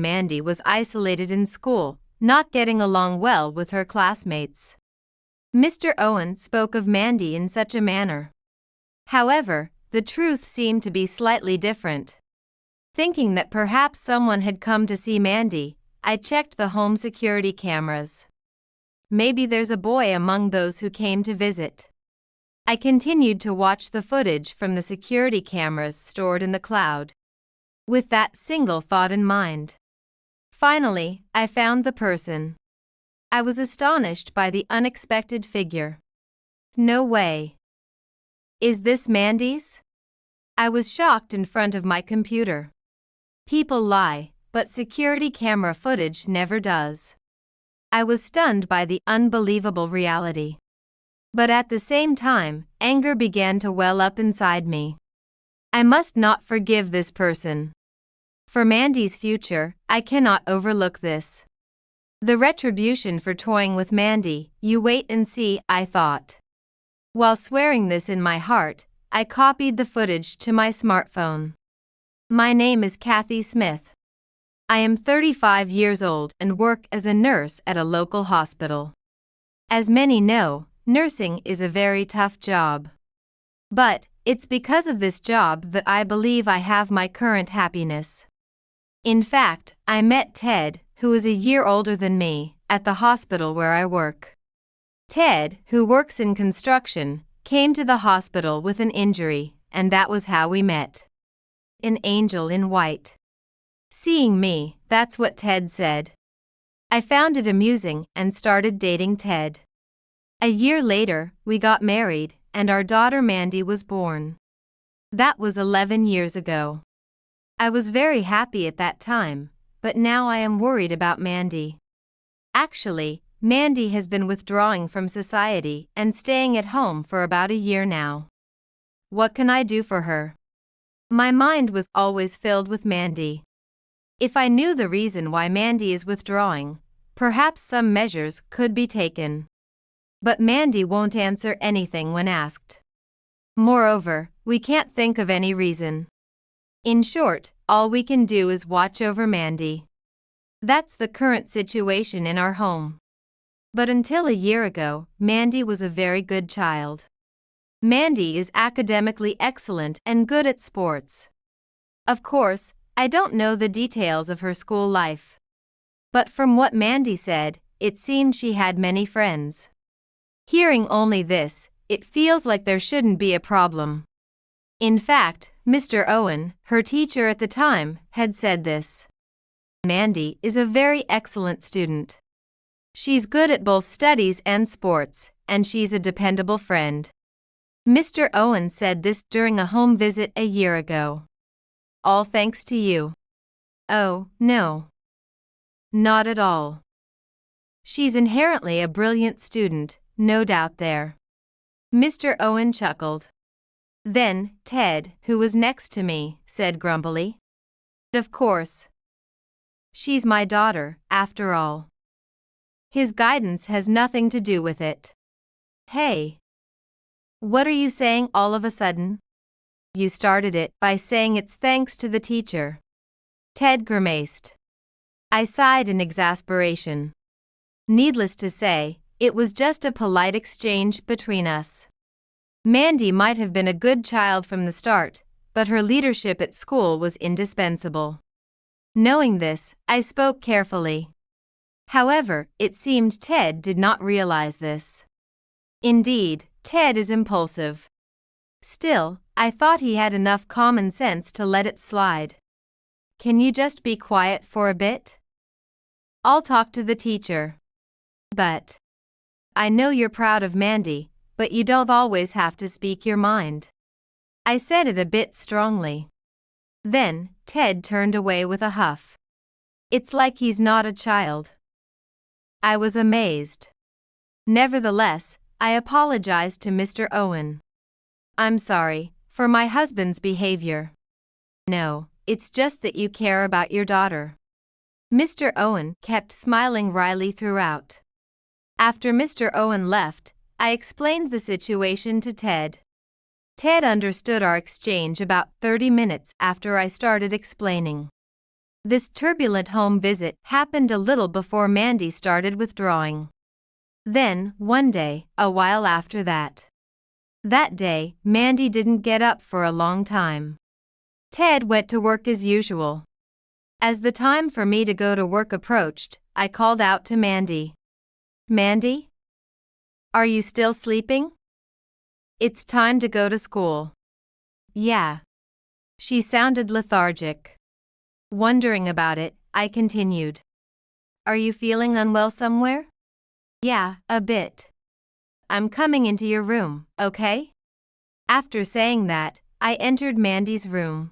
Mandy was isolated in school, not getting along well with her classmates. Mr. Owen spoke of Mandy in such a manner. However, the truth seemed to be slightly different. Thinking that perhaps someone had come to see Mandy, I checked the home security cameras. Maybe there's a boy among those who came to visit. I continued to watch the footage from the security cameras stored in the cloud, with that single thought in mind. Finally, I found the person. I was astonished by the unexpected figure. No way. Is this Mandy's? I was shocked in front of my computer. People lie, but security camera footage never does. I was stunned by the unbelievable reality. But at the same time, anger began to well up inside me. I must not forgive this person. For Mandy's future, I cannot overlook this. The retribution for toying with Mandy, you wait and see, I thought. While swearing this in my heart, I copied the footage to my smartphone. My name is Kathy Smith. I am 35 years old and work as a nurse at a local hospital. As many know, nursing is a very tough job. But it's because of this job that I believe I have my current happiness. In fact, I met Ted, who is a year older than me, at the hospital where I work. Ted, who works in construction, came to the hospital with an injury, and that was how we met. An angel in white. Seeing me, that's what Ted said. I found it amusing and started dating Ted. A year later, we got married, and our daughter Mandy was born. That was 11 years ago. I was very happy at that time, but now I am worried about Mandy. Actually, Mandy has been withdrawing from society and staying at home for about a year now. What can I do for her? My mind was always filled with Mandy. If I knew the reason why Mandy is withdrawing, perhaps some measures could be taken. But Mandy won't answer anything when asked. Moreover, we can't think of any reason. In short, all we can do is watch over Mandy. That's the current situation in our home. But until a year ago, Mandy was a very good child. Mandy is academically excellent and good at sports. Of course, I don't know the details of her school life. But from what Mandy said, it seemed she had many friends. Hearing only this, it feels like there shouldn't be a problem. In fact, Mr. Owen, her teacher at the time, had said this. Mandy is a very excellent student. She's good at both studies and sports, and she's a dependable friend. Mr. Owen said this during a home visit a year ago. All thanks to you. Oh, no. Not at all. She's inherently a brilliant student, no doubt there. Mr. Owen chuckled. Then, Ted, who was next to me, said grumpily. Of course. She's my daughter, after all. His guidance has nothing to do with it. Hey. What are you saying all of a sudden? You started it by saying it's thanks to the teacher. Ted grimaced. I sighed in exasperation. Needless to say, it was just a polite exchange between us. Mandy might have been a good child from the start, but her leadership at school was indispensable. Knowing this, I spoke carefully. However, it seemed Ted did not realize this. Indeed, Ted is impulsive. Still, I thought he had enough common sense to let it slide. Can you just be quiet for a bit? I'll talk to the teacher. But I know you're proud of Mandy, but you don't always have to speak your mind. I said it a bit strongly. Then, Ted turned away with a huff. It's like he's not a child. I was amazed. Nevertheless, I apologized to Mr. Owen. I'm sorry for my husband's behavior. No, it's just that you care about your daughter. Mr. Owen kept smiling wryly throughout. After Mr. Owen left, I explained the situation to Ted. Ted understood our exchange about 30 minutes after I started explaining. This turbulent home visit happened a little before Mandy started withdrawing. Then, one day, a while after that. That day, Mandy didn't get up for a long time. Ted went to work as usual. As the time for me to go to work approached, I called out to Mandy. Mandy? Are you still sleeping? It's time to go to school. Yeah. She sounded lethargic. Wondering about it, I continued. Are you feeling unwell somewhere? Yeah, a bit. I'm coming into your room, okay? After saying that, I entered Mandy's room.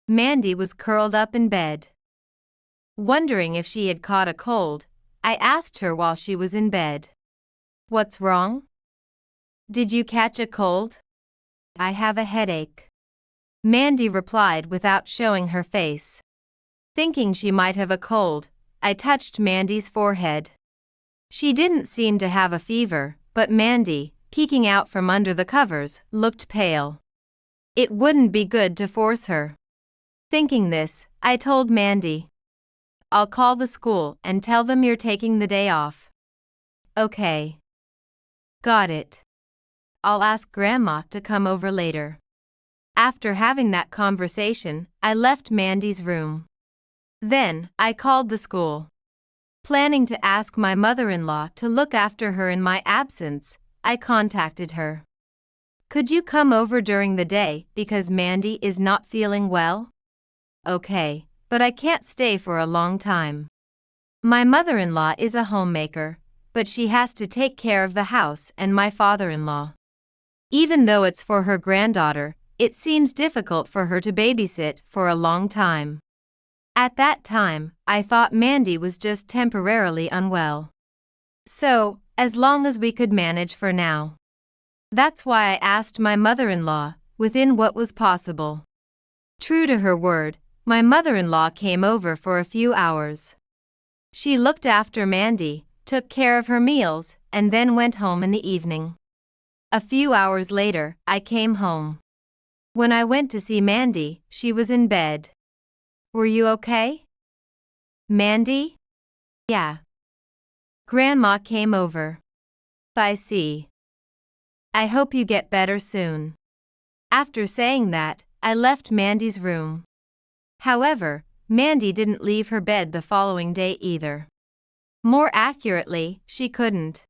Mandy was curled up in bed. Wondering if she had caught a cold, I asked her while she was in bed. What's wrong? Did you catch a cold? I have a headache. Mandy replied without showing her face. Thinking she might have a cold, I touched Mandy's forehead. She didn't seem to have a fever, but Mandy, peeking out from under the covers, looked pale. It wouldn't be good to force her. Thinking this, I told Mandy. I'll call the school and tell them you're taking the day off. Okay. Got it. I'll ask Grandma to come over later. After having that conversation, I left Mandy's room. Then, I called the school. Planning to ask my mother-in-law to look after her in my absence, I contacted her. Could you come over during the day because Mandy is not feeling well? Okay, but I can't stay for a long time. My mother-in-law is a homemaker, but she has to take care of the house and my father-in-law. Even though it's for her granddaughter, it seems difficult for her to babysit for a long time. At that time, I thought Mandy was just temporarily unwell. So, as long as we could manage for now. That's why I asked my mother-in-law, within what was possible. True to her word, my mother-in-law came over for a few hours. She looked after Mandy, took care of her meals, and then went home in the evening. A few hours later, I came home. When I went to see Mandy, she was in bed. Were you okay? Mandy? Yeah. Grandma came over. I see. I hope you get better soon. After saying that, I left Mandy's room. However, Mandy didn't leave her bed the following day either. More accurately, she couldn't.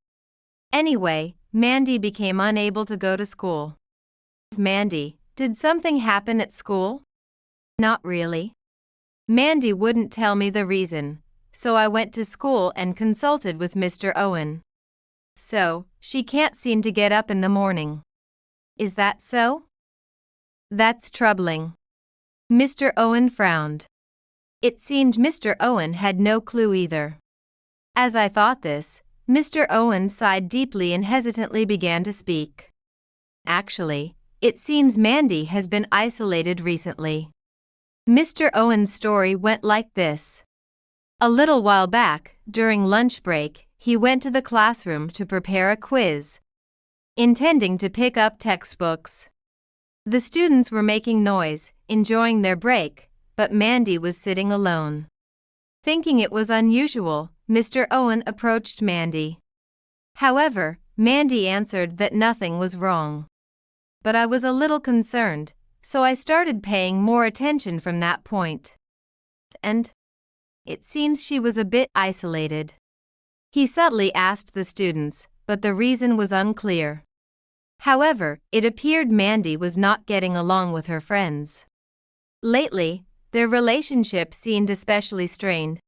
Anyway, Mandy became unable to go to school. Mandy, did something happen at school? Not really. Mandy wouldn't tell me the reason, so I went to school and consulted with Mr. Owen. So, she can't seem to get up in the morning. Is that so? That's troubling. Mr. Owen frowned. It seemed Mr. Owen had no clue either. As I thought this, Mr. Owen sighed deeply and hesitantly began to speak. Actually, it seems Mandy has been isolated recently. Mr. Owen's story went like this. A little while back, during lunch break, he went to the classroom to prepare a quiz, intending to pick up textbooks. The students were making noise, enjoying their break, but Mandy was sitting alone. Thinking it was unusual, Mr. Owen approached Mandy. However, Mandy answered that nothing was wrong. But I was a little concerned, so I started paying more attention from that point. And it seems she was a bit isolated. He subtly asked the students, but the reason was unclear. However, it appeared Mandy was not getting along with her friends. Lately, their relationship seemed especially strained,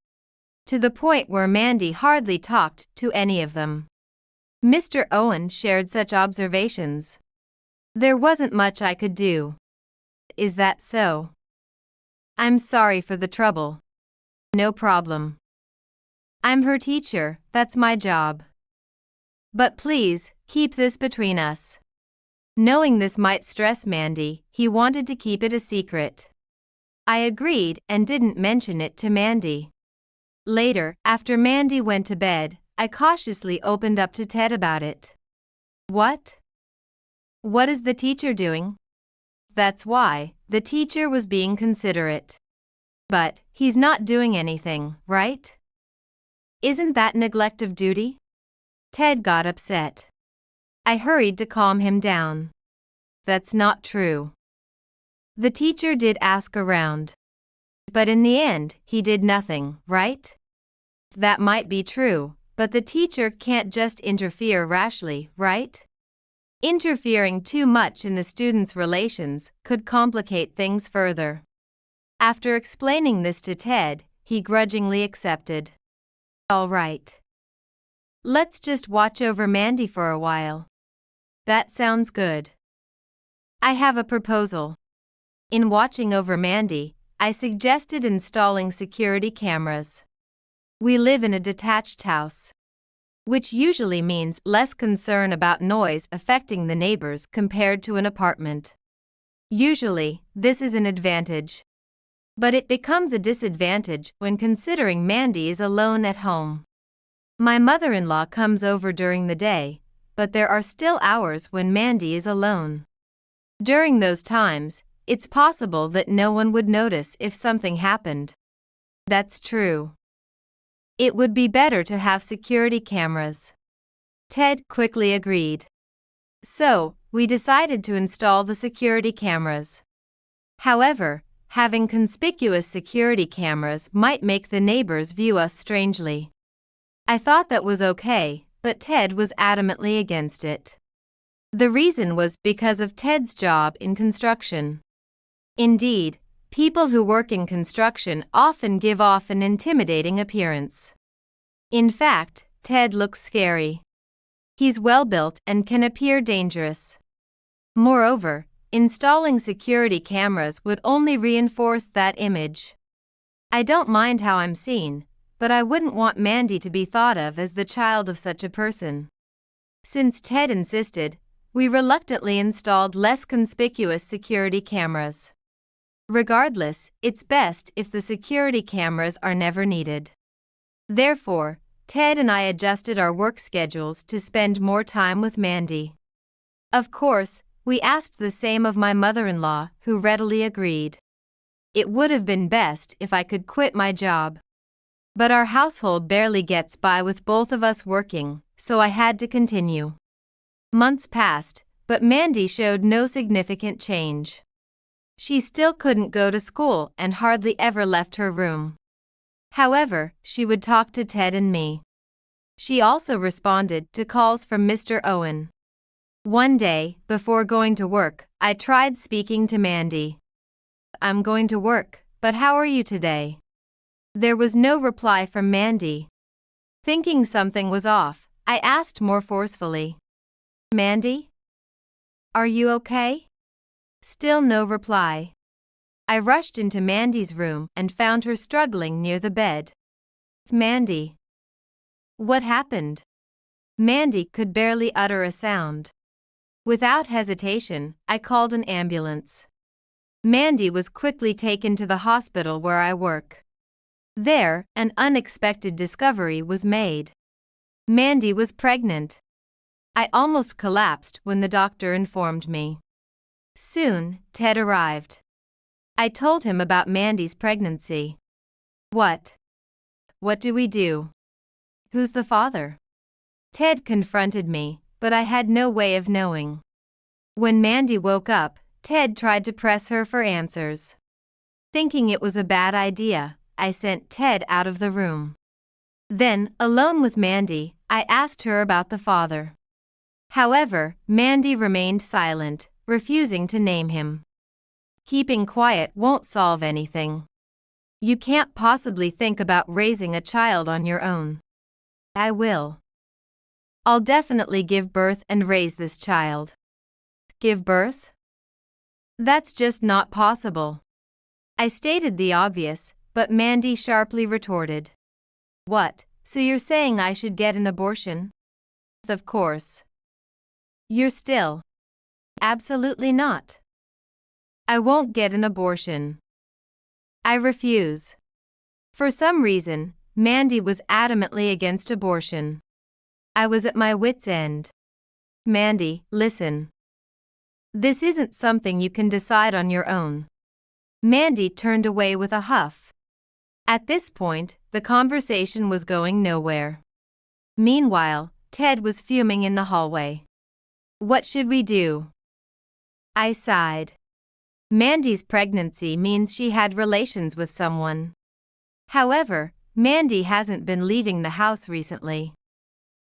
to the point where Mandy hardly talked to any of them. Mr. Owen shared such observations. There wasn't much I could do. Is that so? I'm sorry for the trouble. No problem. I'm her teacher, that's my job. But please, keep this between us. Knowing this might stress Mandy, he wanted to keep it a secret. I agreed and didn't mention it to Mandy. Later, after Mandy went to bed, I cautiously opened up to Ted about it. What? What is the teacher doing? That's why, the teacher was being considerate. But he's not doing anything, right? Isn't that neglect of duty? Ted got upset. I hurried to calm him down. That's not true. The teacher did ask around. But in the end, he did nothing, right? That might be true, but the teacher can't just interfere rashly, right? Interfering too much in the students' relations could complicate things further. After explaining this to Ted, he grudgingly accepted. All right. Let's just watch over Mandy for a while. That sounds good. I have a proposal. In watching over Mandy, I suggested installing security cameras. We live in a detached house, which usually means less concern about noise affecting the neighbors compared to an apartment. Usually, this is an advantage. But it becomes a disadvantage when considering Mandy is alone at home. My mother-in-law comes over during the day, but there are still hours when Mandy is alone. During those times, it's possible that no one would notice if something happened. That's true. It would be better to have security cameras. Ted quickly agreed. So, we decided to install the security cameras. However, having conspicuous security cameras might make the neighbors view us strangely. I thought that was okay, but Ted was adamantly against it. The reason was because of Ted's job in construction. Indeed, people who work in construction often give off an intimidating appearance. In fact, Ted looks scary. He's well-built and can appear dangerous. Moreover, installing security cameras would only reinforce that image. I don't mind how I'm seen, but I wouldn't want Mandy to be thought of as the child of such a person. Since Ted insisted, we reluctantly installed less conspicuous security cameras. Regardless, it's best if the security cameras are never needed. Therefore, Ted and I adjusted our work schedules to spend more time with Mandy. Of course, we asked the same of my mother-in-law, who readily agreed. It would have been best if I could quit my job. But our household barely gets by with both of us working, so I had to continue. Months passed, but Mandy showed no significant change. She still couldn't go to school and hardly ever left her room. However, she would talk to Ted and me. She also responded to calls from Mr. Owen. One day, before going to work, I tried speaking to Mandy. I'm going to work, but how are you today? There was no reply from Mandy. Thinking something was off, I asked more forcefully. Mandy? Are you okay? Still no reply. I rushed into Mandy's room and found her struggling near the bed. Mandy. What happened? Mandy could barely utter a sound. Without hesitation, I called an ambulance. Mandy was quickly taken to the hospital where I work. There, an unexpected discovery was made. Mandy was pregnant. I almost collapsed when the doctor informed me. Soon, Ted arrived. I told him about Mandy's pregnancy. What? What do we do? Who's the father? Ted confronted me, but I had no way of knowing. When Mandy woke up, Ted tried to press her for answers. Thinking it was a bad idea, I sent Ted out of the room. Then, alone with Mandy, I asked her about the father. However, Mandy remained silent, refusing to name him. Keeping quiet won't solve anything. You can't possibly think about raising a child on your own. I will. I'll definitely give birth and raise this child. Give birth? That's just not possible. I stated the obvious, but Mandy sharply retorted. What, so you're saying I should get an abortion? Of course. You're still. Absolutely not. I won't get an abortion. I refuse. For some reason, Mandy was adamantly against abortion. I was at my wit's end. Mandy, listen. This isn't something you can decide on your own. Mandy turned away with a huff, At this point, the conversation was going nowhere. Meanwhile, Ted was fuming in the hallway. What should we do? I sighed. Mandy's pregnancy means she had relations with someone. However, Mandy hasn't been leaving the house recently.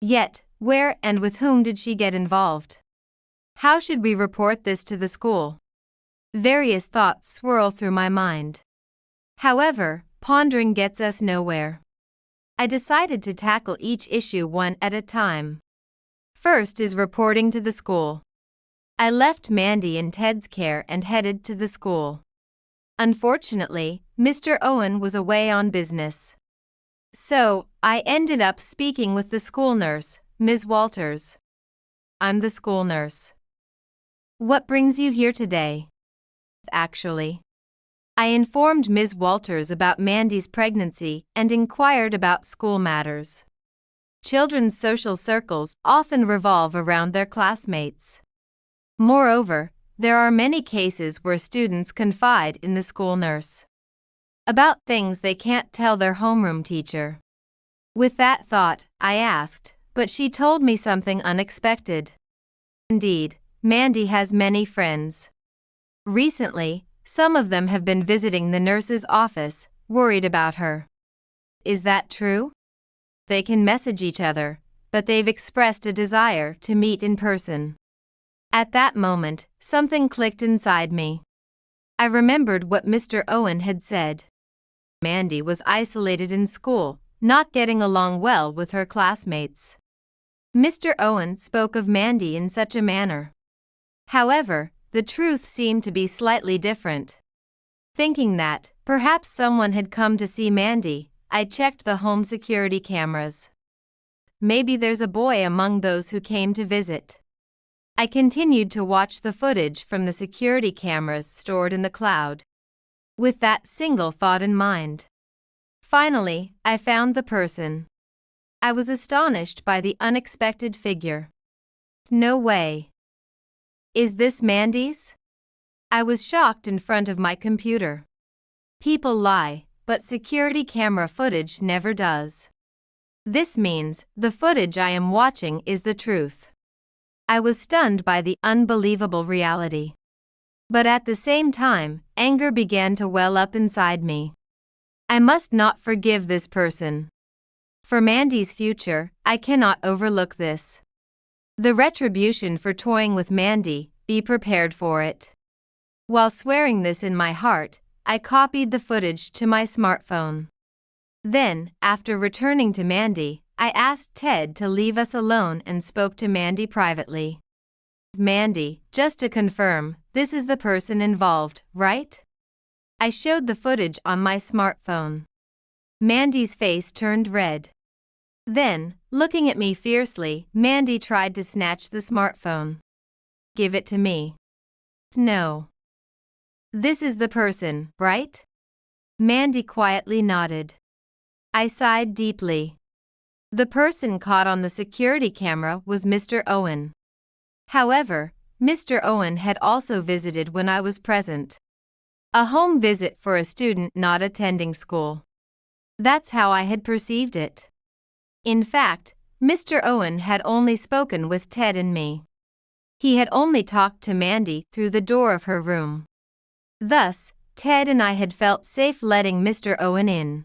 Yet, where and with whom did she get involved? How should we report this to the school? Various thoughts swirl through my mind. However, pondering gets us nowhere. I decided to tackle each issue one at a time. First is reporting to the school. I left Mandy in Ted's care and headed to the school. Unfortunately, Mr. Owen was away on business. So, I ended up speaking with the school nurse, Ms. Walters. I'm the school nurse. What brings you here today? Actually, I informed Ms. Walters about Mandy's pregnancy and inquired about school matters. Children's social circles often revolve around their classmates. Moreover, there are many cases where students confide in the school nurse about things they can't tell their homeroom teacher. With that thought, I asked, but she told me something unexpected. Indeed, Mandy has many friends. Recently, some of them have been visiting the nurse's office, worried about her. Is that true? They can message each other, but they've expressed a desire to meet in person. At that moment, something clicked inside me. I remembered what Mr. Owen had said. Mandy was isolated in school, not getting along well with her classmates. Mr. Owen spoke of Mandy in such a manner. However, the truth seemed to be slightly different. Thinking that, perhaps someone had come to see Mandy, I checked the home security cameras. Maybe there's a boy among those who came to visit. I continued to watch the footage from the security cameras stored in the cloud, with that single thought in mind. Finally, I found the person. I was astonished by the unexpected figure. No way. Is this Mandy's? I was shocked in front of my computer. People lie, but security camera footage never does. This means the footage I am watching is the truth. I was stunned by the unbelievable reality. But at the same time, anger began to well up inside me. I must not forgive this person. For Mandy's future, I cannot overlook this. The retribution for toying with Mandy, be prepared for it. While swearing this in my heart, I copied the footage to my smartphone. Then, after returning to Mandy, I asked Ted to leave us alone and spoke to Mandy privately. Mandy, just to confirm, this is the person involved, right? I showed the footage on my smartphone. Mandy's face turned red. Then, looking at me fiercely, Mandy tried to snatch the smartphone. Give it to me. No. This is the person, right? Mandy quietly nodded. I sighed deeply. The person caught on the security camera was Mr. Owen. However, Mr. Owen had also visited when I was present. A home visit for a student not attending school. That's how I had perceived it. In fact, Mr. Owen had only spoken with Ted and me. He had only talked to Mandy through the door of her room. Thus, Ted and I had felt safe letting Mr. Owen in.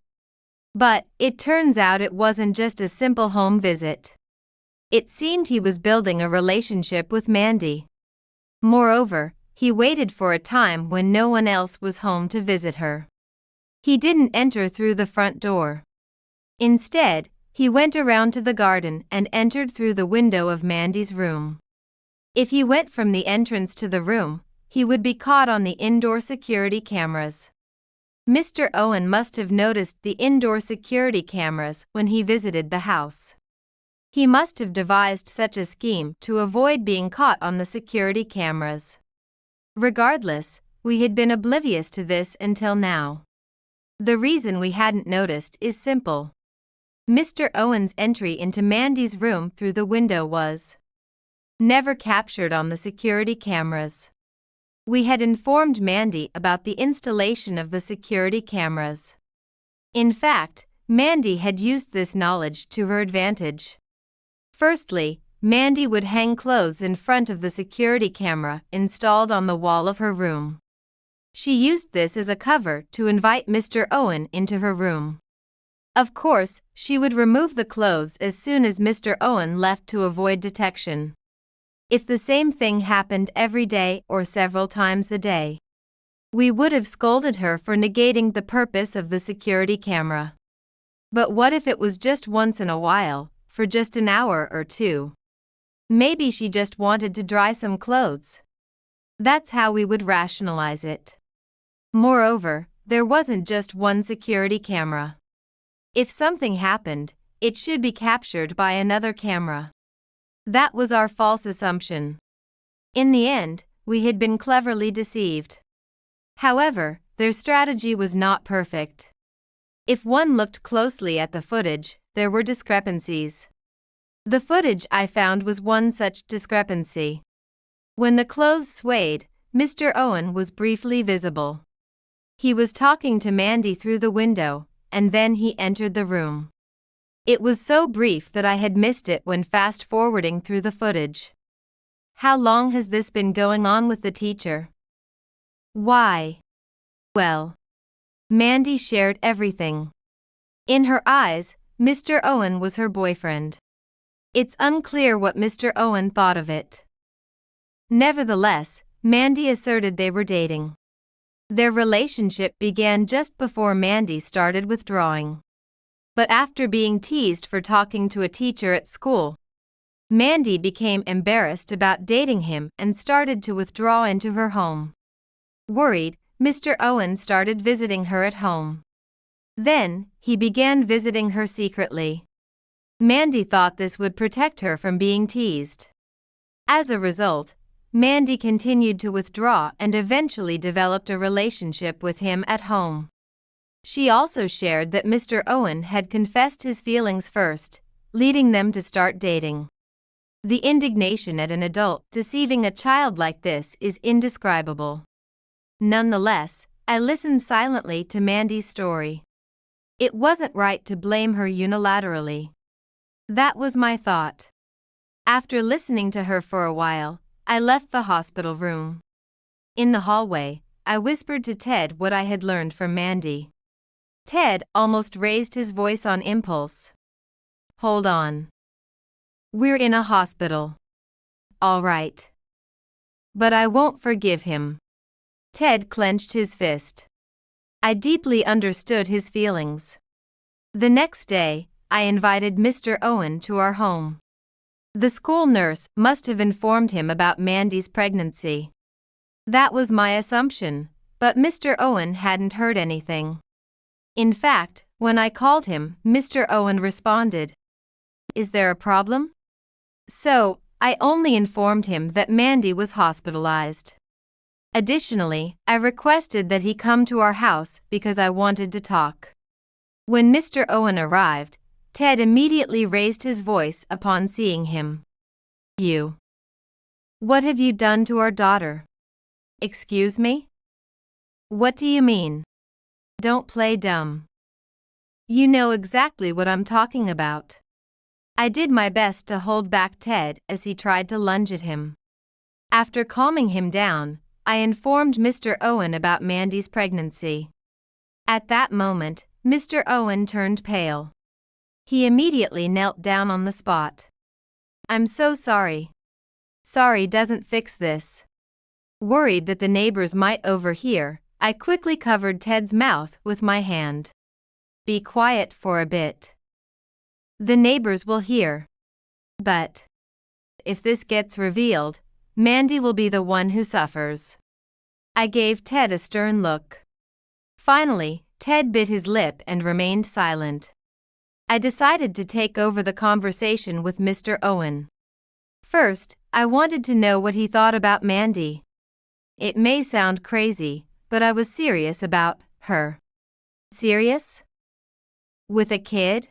But, it turns out it wasn't just a simple home visit. It seemed he was building a relationship with Mandy. Moreover, he waited for a time when no one else was home to visit her. He didn't enter through the front door. Instead, he went around to the garden and entered through the window of Mandy's room. If he went from the entrance to the room, he would be caught on the indoor security cameras. Mr. Owen must have noticed the indoor security cameras when he visited the house. He must have devised such a scheme to avoid being caught on the security cameras. Regardless, we had been oblivious to this until now. The reason we hadn't noticed is simple. Mr. Owen's entry into Mandy's room through the window was never captured on the security cameras. We had informed Mandy about the installation of the security cameras. In fact, Mandy had used this knowledge to her advantage. Firstly, Mandy would hang clothes in front of the security camera installed on the wall of her room. She used this as a cover to invite Mr. Owen into her room. Of course, she would remove the clothes as soon as Mr. Owen left to avoid detection. If the same thing happened every day or several times a day, we would have scolded her for negating the purpose of the security camera. But what if it was just once in a while, for just an hour or two? Maybe she just wanted to dry some clothes. That's how we would rationalize it. Moreover, there wasn't just one security camera. If something happened, it should be captured by another camera. That was our false assumption. In the end, we had been cleverly deceived. However, their strategy was not perfect. If one looked closely at the footage, there were discrepancies. The footage I found was one such discrepancy. When the clothes swayed, Mr. Owen was briefly visible. He was talking to Mandy through the window, and then he entered the room. It was so brief that I had missed it when fast-forwarding through the footage. How long has this been going on with the teacher? Why? Well, Mandy shared everything. In her eyes, Mr. Owen was her boyfriend. It's unclear what Mr. Owen thought of it. Nevertheless, Mandy asserted they were dating. Their relationship began just before Mandy started withdrawing. But after being teased for talking to a teacher at school, Mandy became embarrassed about dating him and started to withdraw into her home. Worried, Mr. Owen started visiting her at home. Then, he began visiting her secretly. Mandy thought this would protect her from being teased. As a result, Mandy continued to withdraw and eventually developed a relationship with him at home. She also shared that Mr. Owen had confessed his feelings first, leading them to start dating. The indignation at an adult deceiving a child like this is indescribable. Nonetheless, I listened silently to Mandy's story. It wasn't right to blame her unilaterally. That was my thought. After listening to her for a while, I left the hospital room. In the hallway, I whispered to Ted what I had learned from Mandy. Ted almost raised his voice on impulse. Hold on. We're in a hospital. All right. But I won't forgive him. Ted clenched his fist. I deeply understood his feelings. The next day, I invited Mr. Owen to our home. The school nurse must have informed him about Mandy's pregnancy. That was my assumption, but Mr. Owen hadn't heard anything. In fact, when I called him, Mr. Owen responded, "Is there a problem?" So, I only informed him that Mandy was hospitalized. Additionally, I requested that he come to our house because I wanted to talk. When Mr. Owen arrived, Ted immediately raised his voice upon seeing him. You. What have you done to our daughter? Excuse me? What do you mean? Don't play dumb. You know exactly what I'm talking about. I did my best to hold back Ted as he tried to lunge at him. After calming him down, I informed Mr. Owen about Mandy's pregnancy. At that moment, Mr. Owen turned pale. He immediately knelt down on the spot. I'm so sorry. Sorry doesn't fix this. Worried that the neighbors might overhear, I quickly covered Ted's mouth with my hand. Be quiet for a bit. The neighbors will hear. But if this gets revealed, Mandy will be the one who suffers. I gave Ted a stern look. Finally, Ted bit his lip and remained silent. I decided to take over the conversation with Mr. Owen. First, I wanted to know what he thought about Mandy. It may sound crazy, but I was serious about her. Serious? With a kid?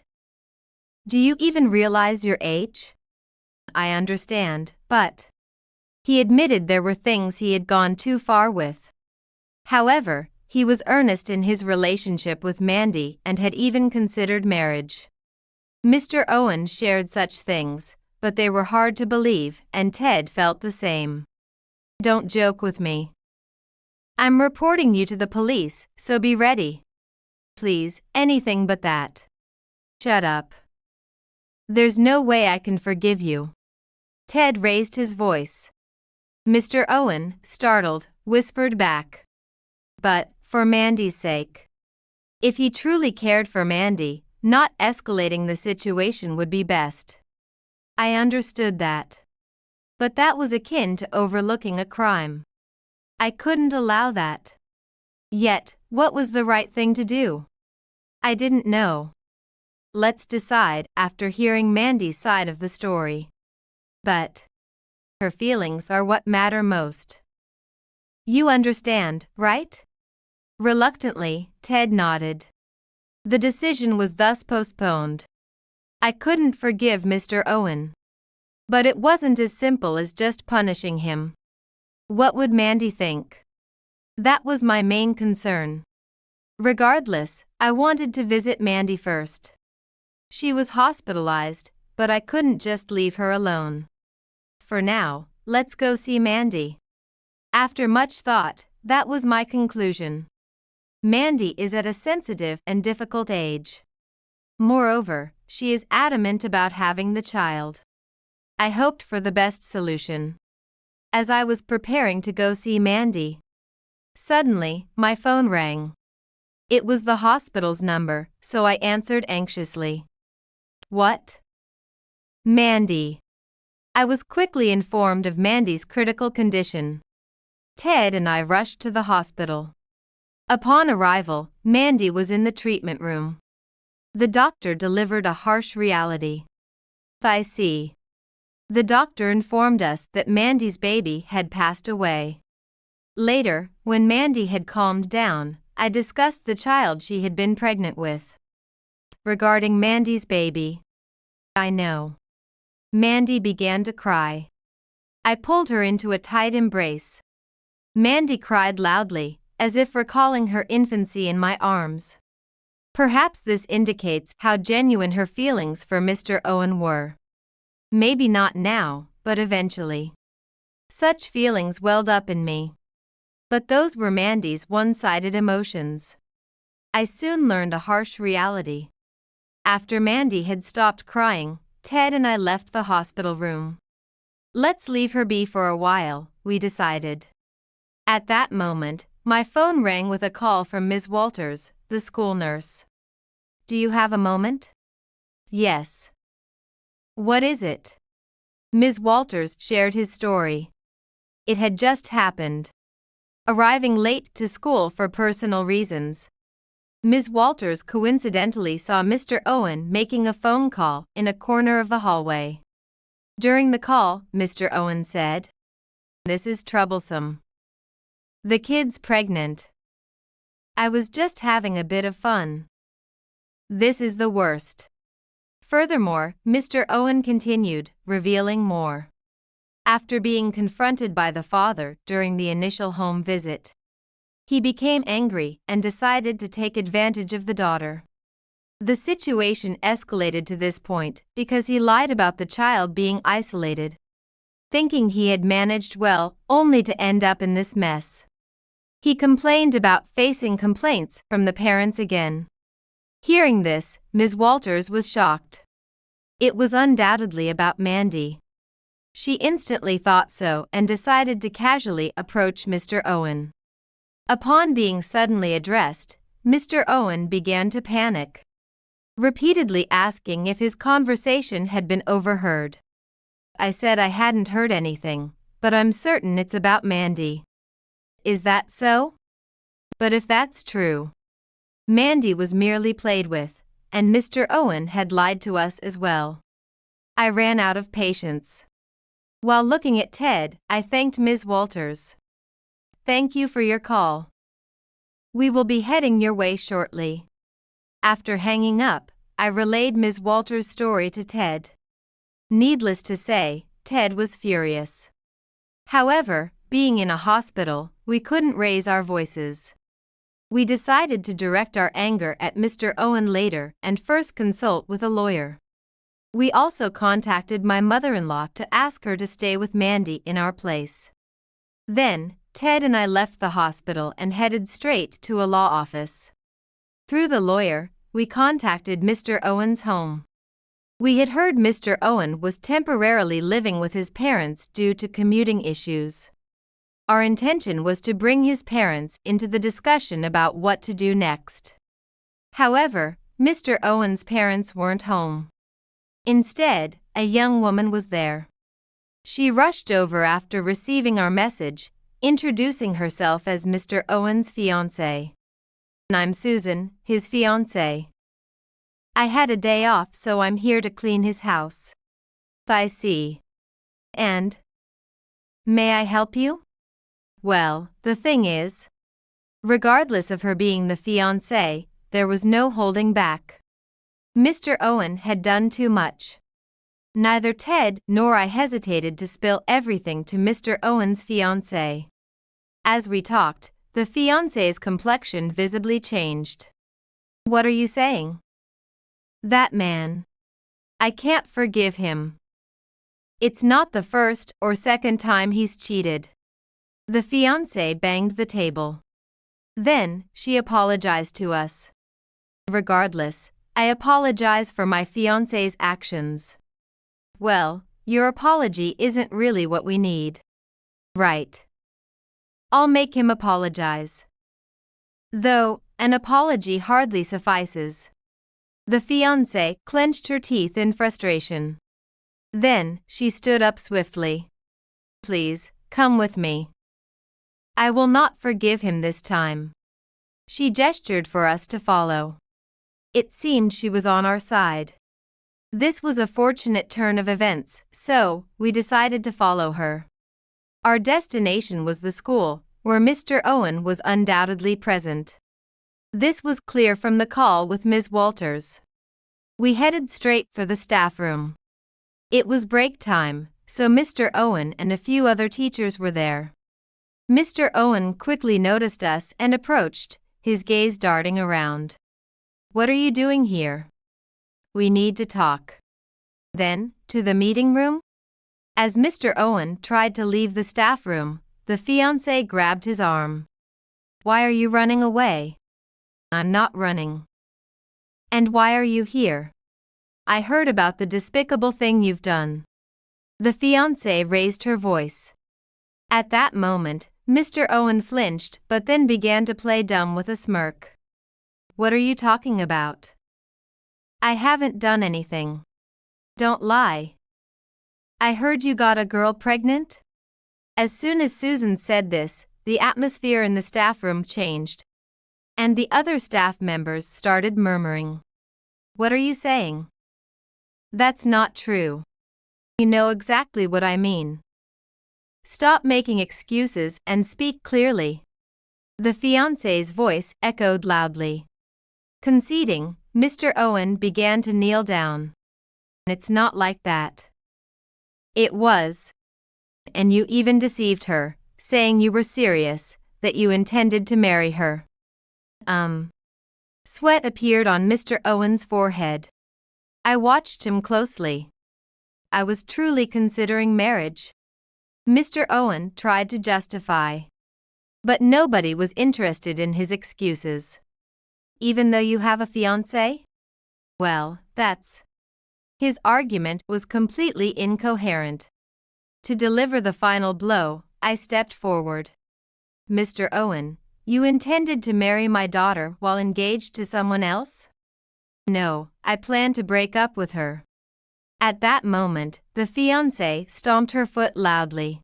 Do you even realize your age? I understand, but he admitted there were things he had gone too far with. However, he was earnest in his relationship with Mandy and had even considered marriage. Mr. Owen shared such things, but they were hard to believe, and Ted felt the same. "Don't joke with me. I'm reporting you to the police, so be ready. Please, anything but that." "Shut up. There's no way I can forgive you." Ted raised his voice. Mr. Owen, startled, whispered back, "But, for Mandy's sake. If he truly cared for Mandy, not escalating the situation would be best." I understood that. But that was akin to overlooking a crime. I couldn't allow that. Yet, what was the right thing to do? I didn't know. Let's decide after hearing Mandy's side of the story. But her feelings are what matter most. You understand, right? Reluctantly, Ted nodded. The decision was thus postponed. I couldn't forgive Mr. Owen. But it wasn't as simple as just punishing him. What would Mandy think? That was my main concern. Regardless, I wanted to visit Mandy first. She was hospitalized, but I couldn't just leave her alone. For now, let's go see Mandy. After much thought, that was my conclusion. Mandy is at a sensitive and difficult age. Moreover, she is adamant about having the child. I hoped for the best solution. As I was preparing to go see Mandy, suddenly, my phone rang. It was the hospital's number, so I answered anxiously. "What?" "Mandy." I was quickly informed of Mandy's critical condition. Ted and I rushed to the hospital. Upon arrival, Mandy was in the treatment room. The doctor delivered a harsh reality. "I see." The doctor informed us that Mandy's baby had passed away. Later, when Mandy had calmed down, I discussed the child she had been pregnant with. Regarding Mandy's baby, I know. Mandy began to cry. I pulled her into a tight embrace. Mandy cried loudly, as if recalling her infancy in my arms. Perhaps this indicates how genuine her feelings for Mr. Owen were. Maybe not now, but eventually. Such feelings welled up in me. But those were Mandy's one-sided emotions. I soon learned a harsh reality. After Mandy had stopped crying, Ted and I left the hospital room. Let's leave her be for a while, we decided. At that moment, my phone rang with a call from Ms. Walters, the school nurse. "Do you have a moment?" "Yes." "What is it?" Ms. Walters shared his story. It had just happened. Arriving late to school for personal reasons, Ms. Walters coincidentally saw Mr. Owen making a phone call in a corner of the hallway. During the call, Mr. Owen said, "This is troublesome. The kid's pregnant. I was just having a bit of fun. This is the worst." Furthermore, Mr. Owen continued, revealing more. After being confronted by the father during the initial home visit, he became angry and decided to take advantage of the daughter. The situation escalated to this point because he lied about the child being isolated, thinking he had managed well, only to end up in this mess. He complained about facing complaints from the parents again. Hearing this, Ms. Walters was shocked. It was undoubtedly about Mandy. She instantly thought so and decided to casually approach Mr. Owen. Upon being suddenly addressed, Mr. Owen began to panic, repeatedly asking if his conversation had been overheard. I said I hadn't heard anything, but I'm certain it's about Mandy. Is that so? But if that's true, Mandy was merely played with, and Mr. Owen had lied to us as well. I ran out of patience. While looking at Ted, I thanked Ms. Walters. "Thank you for your call. We will be heading your way shortly." After hanging up, I relayed Ms. Walters' story to Ted. Needless to say, Ted was furious. However, being in a hospital, we couldn't raise our voices. We decided to direct our anger at Mr. Owen later and first consult with a lawyer. We also contacted my mother-in-law to ask her to stay with Mandy in our place. Then, Ted and I left the hospital and headed straight to a law office. Through the lawyer, we contacted Mr. Owen's home. We had heard Mr. Owen was temporarily living with his parents due to commuting issues. Our intention was to bring his parents into the discussion about what to do next. However, Mr. Owen's parents weren't home. Instead, a young woman was there. She rushed over after receiving our message, introducing herself as Mr. Owen's fiancée. I'm Susan, his fiancée. I had a day off, so I'm here to clean his house. I see. And? May I help you? Well, the thing is, regardless of her being the fiancée, there was no holding back. Mr. Owen had done too much. Neither Ted nor I hesitated to spill everything to Mr. Owen's fiancée. As we talked, the fiancée's complexion visibly changed. What are you saying? That man. I can't forgive him. It's not the first or second time he's cheated. The fiancée banged the table. Then, she apologized to us. Regardless, I apologize for my fiancé's actions. Well, your apology isn't really what we need. Right. I'll make him apologize. Though, an apology hardly suffices. The fiancée clenched her teeth in frustration. Then, she stood up swiftly. Please, come with me. I will not forgive him this time. She gestured for us to follow. It seemed she was on our side. This was a fortunate turn of events, so we decided to follow her. Our destination was the school, where Mr. Owen was undoubtedly present. This was clear from the call with Ms. Walters. We headed straight for the staff room. It was break time, so Mr. Owen and a few other teachers were there. Mr. Owen quickly noticed us and approached, his gaze darting around. What are you doing here? We need to talk. Then, to the meeting room? As Mr. Owen tried to leave the staff room, the fiancée grabbed his arm. Why are you running away? I'm not running. And why are you here? I heard about the despicable thing you've done. The fiancée raised her voice. At that moment, Mr. Owen flinched but then began to play dumb with a smirk. What are you talking about? I haven't done anything. Don't lie. I heard you got a girl pregnant? As soon as Susan said this, the atmosphere in the staff room changed. And the other staff members started murmuring. What are you saying? That's not true. You know exactly what I mean. Stop making excuses and speak clearly. The fiancée's voice echoed loudly. Conceding, Mr. Owen began to kneel down. It's not like that. It was. And you even deceived her, saying you were serious, that you intended to marry her. Sweat appeared on Mr. Owen's forehead. I watched him closely. I was truly considering marriage. Mr. Owen tried to justify. But nobody was interested in his excuses. Even though you have a fiancé? Well, that's... His argument was completely incoherent. To deliver the final blow, I stepped forward. Mr. Owen, you intended to marry my daughter while engaged to someone else? No, I plan to break up with her. At that moment, the fiancée stomped her foot loudly.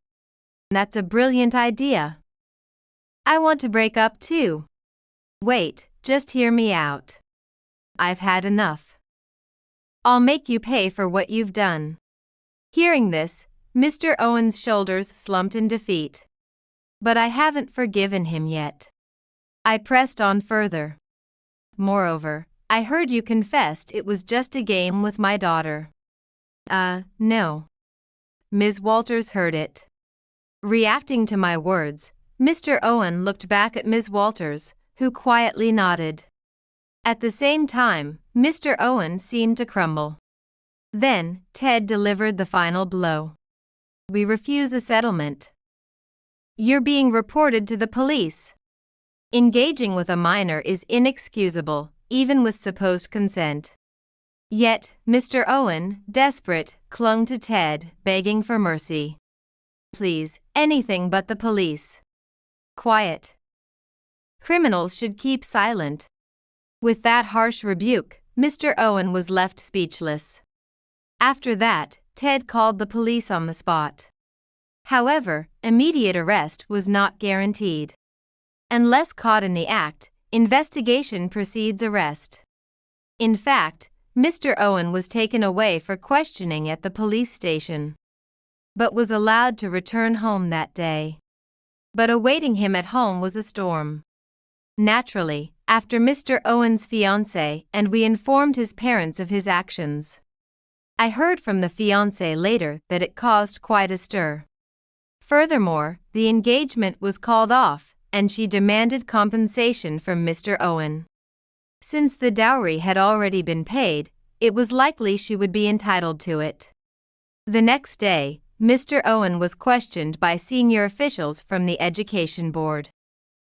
That's a brilliant idea. I want to break up too. Wait, just hear me out. I've had enough. I'll make you pay for what you've done. Hearing this, Mr. Owen's shoulders slumped in defeat. But I haven't forgiven him yet. I pressed on further. Moreover, I heard you confessed it was just a game with my daughter. No. Ms. Walters heard it. Reacting to my words, Mr. Owen looked back at Ms. Walters, who quietly nodded. At the same time, Mr. Owen seemed to crumble. Then, Ted delivered the final blow. "We refuse a settlement. You're being reported to the police." Engaging with a minor is inexcusable, even with supposed consent. Yet, Mr. Owen, desperate, clung to Ted, begging for mercy. "Please, anything but the police. Quiet. Criminals should keep silent." With that harsh rebuke, Mr. Owen was left speechless. After that, Ted called the police on the spot. However, immediate arrest was not guaranteed. Unless caught in the act, investigation precedes arrest. In fact, Mr. Owen was taken away for questioning at the police station, but was allowed to return home that day. But awaiting him at home was a storm. Naturally, after Mr. Owen's fiancée and we informed his parents of his actions. I heard from the fiancée later that it caused quite a stir. Furthermore, the engagement was called off, and she demanded compensation from Mr. Owen. Since the dowry had already been paid, it was likely she would be entitled to it. The next day, Mr. Owen was questioned by senior officials from the Education Board.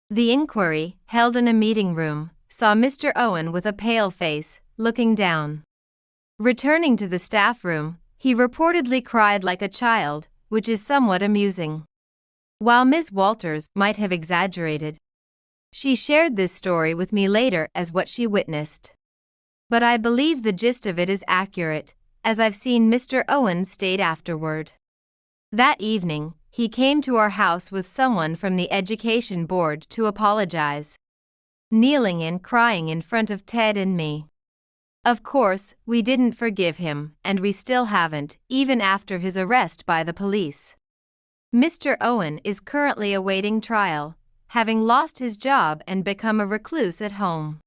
The inquiry, held in a meeting room, saw Mr. Owen with a pale face, looking down. Returning to the staff room, he reportedly cried like a child, which is somewhat amusing. While Ms. Walters might have exaggerated, she shared this story with me later as what she witnessed. But I believe the gist of it is accurate, as I've seen Mr. Owen state afterward. That evening, he came to our house with someone from the Education Board to apologize, kneeling and crying in front of Ted and me. Of course, we didn't forgive him, and we still haven't, even after his arrest by the police. Mr. Owen is currently awaiting trial, having lost his job and become a recluse at home.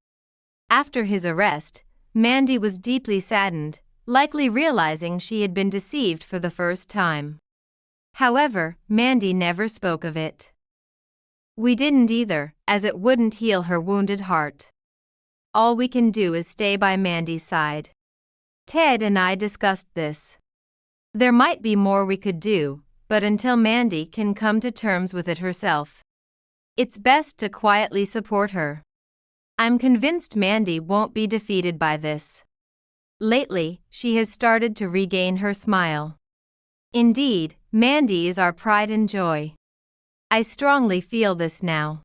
After his arrest, Mandy was deeply saddened, likely realizing she had been deceived for the first time. However, Mandy never spoke of it. We didn't either, as it wouldn't heal her wounded heart. All we can do is stay by Mandy's side. Ted and I discussed this. There might be more we could do, but until Mandy can come to terms with it herself, it's best to quietly support her. I'm convinced Mandy won't be defeated by this. Lately, she has started to regain her smile. Indeed, Mandy is our pride and joy. I strongly feel this now.